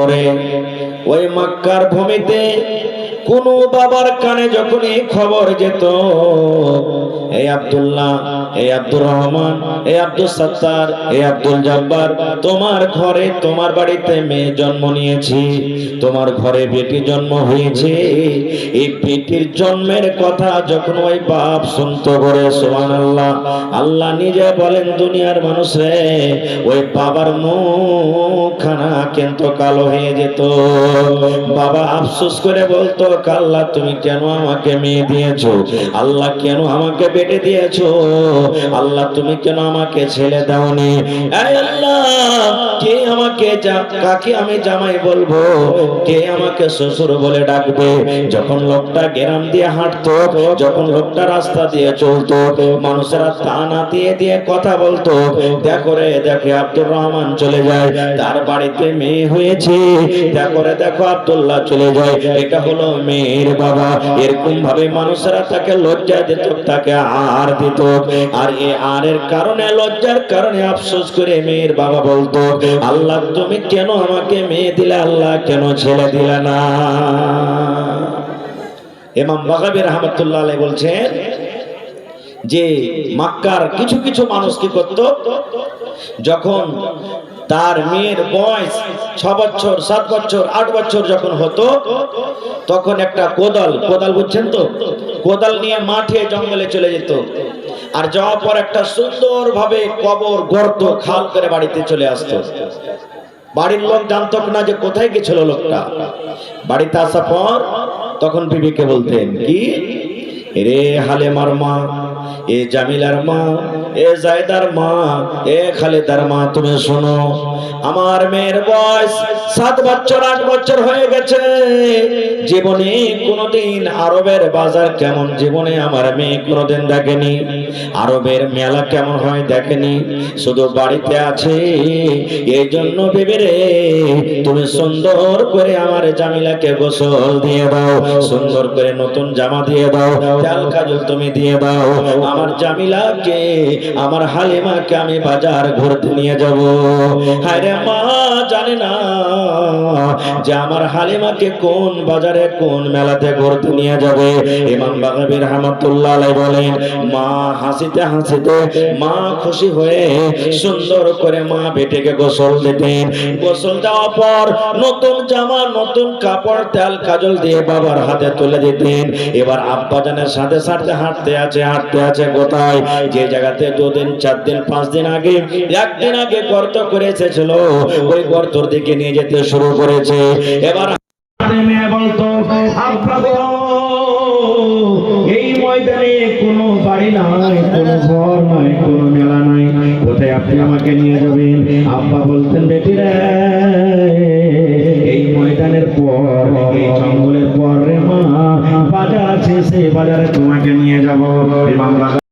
করে ওই মক্কার ভূমিতে কোন বাবার কানে যখন এই খবর যেত, এই আব্দুল্লাহ, এই আব্দুর রহমান, এই আব্দুল সত্তার, এই আব্দুল জব্বার, তোমার ঘরে তোমার বাড়িতে মেয়ে জন্ম নিয়েছি, তোমার ঘরে বেটি জন্ম হয়েছে, এই বেটির জন্মের কথা যখন ওই বাপ শুনতো করে সুবহানাল্লাহ, আল্লাহ নিজে বলেন দুনিয়ার মানুষ রে, ওই বাবার মুখখানা কিন্তু কালো হয়ে যেত। বাবা আফসোস করে বলতো, আল্লাহ তুমি কেন আমাকে মেয়ে দিয়েছো, আল্লাহ কেন আমাকে বেটে দিয়েছো, আল্লাহ তুমি কেন আমাকে ছেলে দাওনি, এই আল্লাহ কে আমাকে কাকে আমি জামাই বলবো, কে আমাকে শ্বশুর বলে ডাকবে। যখন লোকটা গ্রাম দিয়ে হাঁটতো, যখন লোকটা রাস্তা দিয়ে চলতো, মানুষেরা তানা দিয়ে দিয়ে কথা বলতো, দেখো রে দেখে আব্দুর রহমান চলে যায়, তার বাড়িতে মেয়ে হয়েছে, দেখো রে দেখো আব্দুল্লাহ চলে যায়, এটা হলো মেয়ের বাবা। এরকম ভাবে মানুষেরা তাকে লজ্জা দিত, তাকে আর দিত, আর এই আরের কারণে, লজ্জার কারণে আফসোস করে মেয়ের বাবা বলতো, আল্লাহ তুমি কেন আমাকে মেয়ে দিলে, আল্লাহ কেন ছেলে দিলে না। ইমাম বাগাবী রাহমাতুল্লাহ আলাইহি বলছেন যে মক্কার কিছু কিছু মানুষ কি করত, যখন তার মেয়ের বয়স 6 বছর 7 বছর 8 বছর যখন হতো, তখন একটা কোদাল বুঝছেন তো, কোদাল নিয়ে মাঠে জঙ্গলে চলে যেত, আর যাওয়ার পর একটা সুন্দর ভাবে কবর গর্ত খাল করে বাড়িতে চলে আসতো। বাড়ির লোক জানতো না যে কোথায় গেছিল লোকটা। বাড়িতে আসার পর তখন বিবিকে বলতেন, কি রে হালেমার মা, এ জামিলার মা, এ জায়দার মা, এ খালেদার মা, তুমি শোনো, আমার মেয়ের বয়স 7 বছর 8 বছর হয়ে গেছে, জীবনে কোনোদিন আরবের বাজার কেমন জীবনে আমার মেয়ে কোনোদিন দেখেনি, আরবের মেলা কেমন হয় দেখেনি, শুধু বাড়িতে আছে। এই জন্য বেবেরে তুমি সুন্দর করে আমার জামিলাকে গোসল দিয়ে দাও, সুন্দর করে নতুন জামা দিয়ে দাও, তেল কাজল তুমি দিয়ে দাও, আমার জামিলাকে, আমার হালিমাকে আমি বাজার ঘুরতে নিয়ে যাব। হায়রে মা জানে না যে আমার হালিমাকে কোন বাজারে কোন মেলাতে ঘুরতে নিয়ে যাবে। ইমাম বাগাবী রাহমাতুল্লাহ আলাইহি বলেন, মা হাসিতে হাসিতে, মা খুশি হয়ে সুন্দর করে মা বেটিকে গোসল দিতেন। গোসল দেওয়ার পর নতুন জামা, নতুন কাপড়, তেল কাজল দিয়ে বাবার হাতে তুলে দিতেন। এবার আব্বা জানের সাথে সাথে হাঁটতে আছে কোথায়, যে জায়গাতে 2 দিন 4 দিন 5 দিন আগে, 1 দিন আগে গর্ত করে এসেছিল, ওই গর্তর দিকে নিয়ে যেতে শুরু করেছে। এবার মেয়ে বলতো, আব্বা গো, এই ময়দানে কোনো বাড়ি নাই, কোনো ঘর নাই, কোনো মেলা নাই, কোথায় আপনি আমাকে নিয়ে যাবেন? আব্বা বলতেন, বেটি রে, এই ময়দানের পর, এই জঙ্গলের পর রে মা, বাজার আছে, সেই বাজারে তোমাকে নিয়ে যাবো।